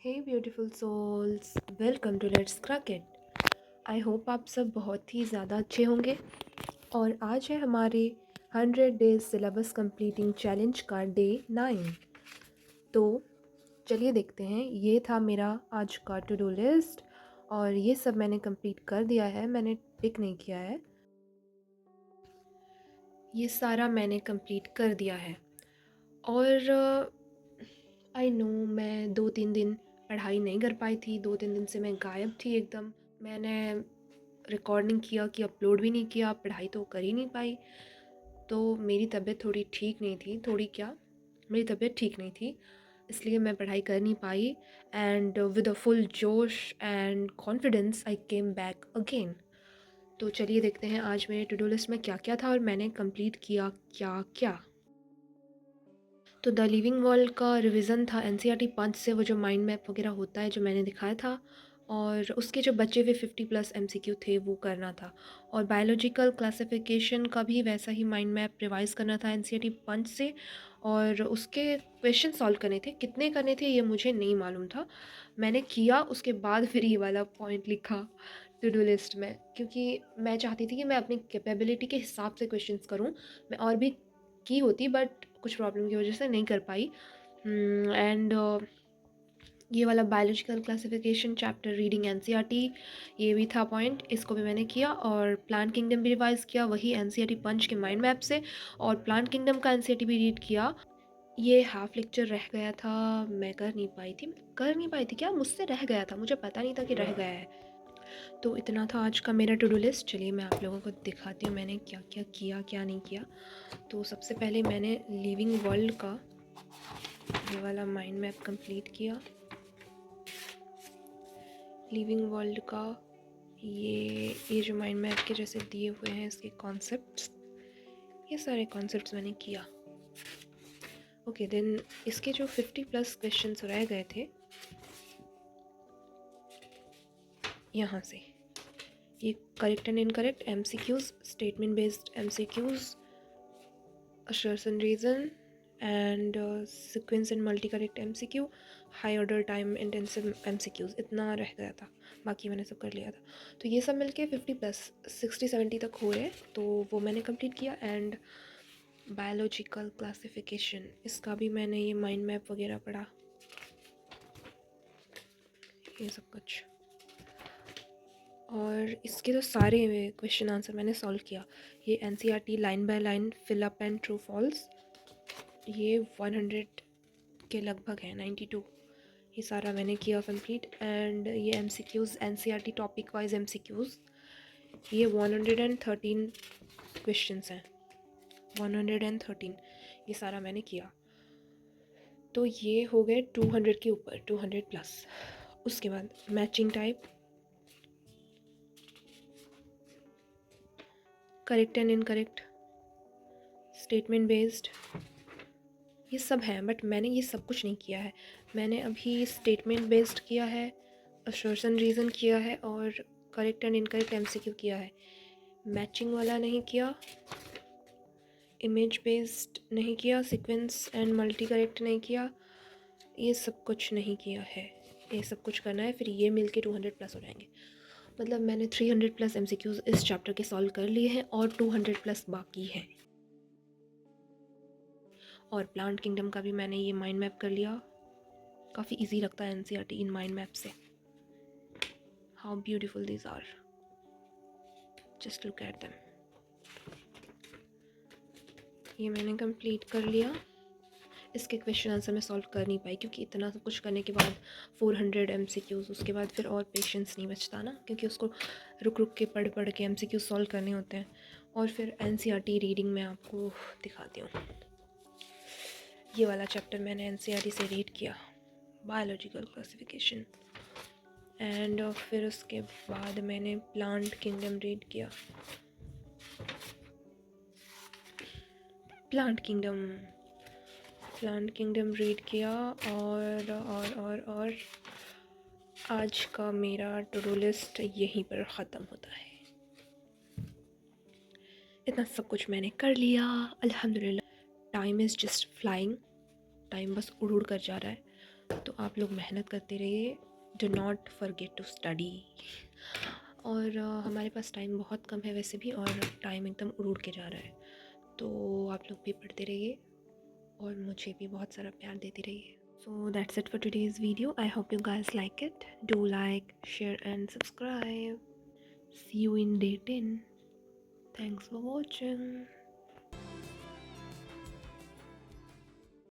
Hey beautiful souls, welcome to let's crack it. I hope आप सब बहुत ही ज़्यादा अच्छे होंगे। और आज है हमारे 100 डेज सिलेबस कंप्लीटिंग चैलेंज का डे 9। तो चलिए देखते हैं। ये था मेरा आज का टू डू लिस्ट और ये सब मैंने कंप्लीट कर दिया है, मैंने टिक नहीं किया है। ये सारा मैंने कंप्लीट कर दिया है। और आई नो मैं 2-3 दिन पढ़ाई नहीं कर पाई थी, 2-3 दिन से मैं गायब थी एकदम। मैंने रिकॉर्ड नहीं किया कि अपलोड भी नहीं किया, पढ़ाई तो कर ही नहीं पाई। तो मेरी तबीयत थोड़ी ठीक नहीं थी, थोड़ी क्या, मेरी तबीयत ठीक नहीं थी, इसलिए मैं पढ़ाई कर नहीं पाई। एंड विद अ फुल जोश and confidence I came back again. तो चलिए देखते हैं आज मेरे टू डू लिस्ट में क्या क्या था और मैंने कंप्लीट किया क्या क्या। तो द लिविंग वर्ल्ड का रिवीजन था एनसीईआरटी 5 से, वो जो माइंड मैप वगैरह होता है जो मैंने दिखाया था, और उसके जो बचे हुए 50+ एमसीक्यू थे वो करना था। और बायोलॉजिकल क्लासिफिकेशन का भी वैसा ही माइंड मैप रिवाइज करना था एनसीईआरटी 5 से, और उसके क्वेश्चन सॉल्व करने थे। कितने करने थे ये मुझे नहीं मालूम था, मैंने किया उसके बाद फिर ये वाला पॉइंट लिखा टू डू लिस्ट में, क्योंकि मैं चाहती थी कि मैं अपनी कैपेबिलिटी के हिसाब से क्वेश्चंस करूं। मैं और भी की होती बट कुछ प्रॉब्लम की वजह से नहीं कर पाई। एंड ये वाला biological classification chapter reading NCERT, ये भी था पॉइंट, इसको भी मैंने किया। और प्लांट किंगडम भी रिवाइज किया वही एनसीईआरटी पंच के माइंड मैप से, और प्लांट किंगडम का एनसीईआरटी भी रीड किया। ये हाफ लेक्चर रह गया था, मैं कर नहीं पाई थी क्या, मुझसे रह गया था, मुझे पता नहीं था कि रह गया है। तो इतना था आज का मेरा टू डू लिस्ट। चलिए मैं आप लोगों को दिखाती हूँ मैंने क्या क्या किया क्या नहीं किया। तो सबसे पहले मैंने लिविंग वर्ल्ड का ये वाला माइंड मैप कंप्लीट किया। लिविंग वर्ल्ड का ये जो माइंड मैप के जैसे दिए हुए हैं इसके कॉन्सेप्ट्स, ये सारे कॉन्सेप्ट्स मैंने किया। ओके देन इसके जो 50+ क्वेश्चंस रह गए थे यहाँ से, ये correct and incorrect MCQs, statement based MCQs, assertion reason and sequence and multi correct MCQ, high order time intensive MCQs, इतना रह गया था, बाकी मैंने सब कर लिया था। तो ये सब मिलके 50+, 60-70 तक हो रहे, तो वो मैंने कंप्लीट किया। एंड बायोलॉजिकल क्लासिफिकेशन, इसका भी मैंने ये माइंड मैप वगैरह पढ़ा, ये सब कुछ। और इसके तो सारे क्वेश्चन आंसर मैंने सॉल्व किया। ये NCERT line by line fill up and true false, ये 100 के लगभग है, 92, ये सारा मैंने किया कंप्लीट। एंड ये MCQs NCERT topic wise MCQs, ये 113 क्वेश्चंस हैं, 113, ये सारा मैंने किया। तो ये हो गए 200 के ऊपर, 200+। उसके बाद matching type, correct and incorrect, statement based, ये सब हैं, बट मैंने ये सब कुछ नहीं किया है। मैंने अभी स्टेटमेंट बेस्ड किया है, असर्शन रीज़न किया है, और करेक्ट एंड इनकरेक्ट एमसीक्यू किया है। मैचिंग वाला नहीं किया, इमेज बेस्ड नहीं किया, सीक्वेंस एंड मल्टी करेक्ट नहीं किया, ये सब कुछ नहीं किया है। ये सब कुछ करना है, फिर ये मिल के 200+ हो जाएंगे। मतलब मैंने 300+ एमसीक्यूज इस चैप्टर के सॉल्व कर लिए हैं और 200+ बाकी हैं। और प्लांट किंगडम का भी मैंने ये माइंड मैप कर लिया, काफ़ी इजी लगता है एनसीईआरटी इन माइंड मैप से। How beautiful these are, just look at them. ये मैंने कंप्लीट कर लिया। इसके क्वेश्चन आंसर मैं सॉल्व कर नहीं पाई, क्योंकि इतना सब कुछ करने के बाद 400 एमसीक्यूज़, उसके बाद फिर और पेशेंस नहीं बचता ना, क्योंकि उसको रुक रुक के पढ़ पढ़ के एमसीक्यूज सॉल्व करने होते हैं। और फिर एनसीईआरटी रीडिंग में आपको दिखाती हूँ, ये वाला चैप्टर मैंने एनसीईआरटी से रीड किया, बायोलॉजिकल क्लासिफिकेशन। एंड फिर उसके बाद मैंने प्लांट किंगडम रीड किया, प्लांट किंगडम रीड किया। और आज का मेरा टू डू लिस्ट यहीं पर ख़त्म होता है। इतना सब कुछ मैंने कर लिया, अल्हम्दुलिल्लाह। Time is just flying, time बस उड़ उड़ कर जा रहा है। तो आप लोग मेहनत करते रहिए, do not forget to study. और हमारे पास टाइम बहुत कम है वैसे भी, और टाइम एकदम उड़ के जा रहा है, तो आप लोग भी पढ़ते रहिए और मुझे भी बहुत सारा प्यार देते रहिए। So that's it for today's video. I hope you guys like it. Do like, share and subscribe. See you in day 10. Thanks for watching.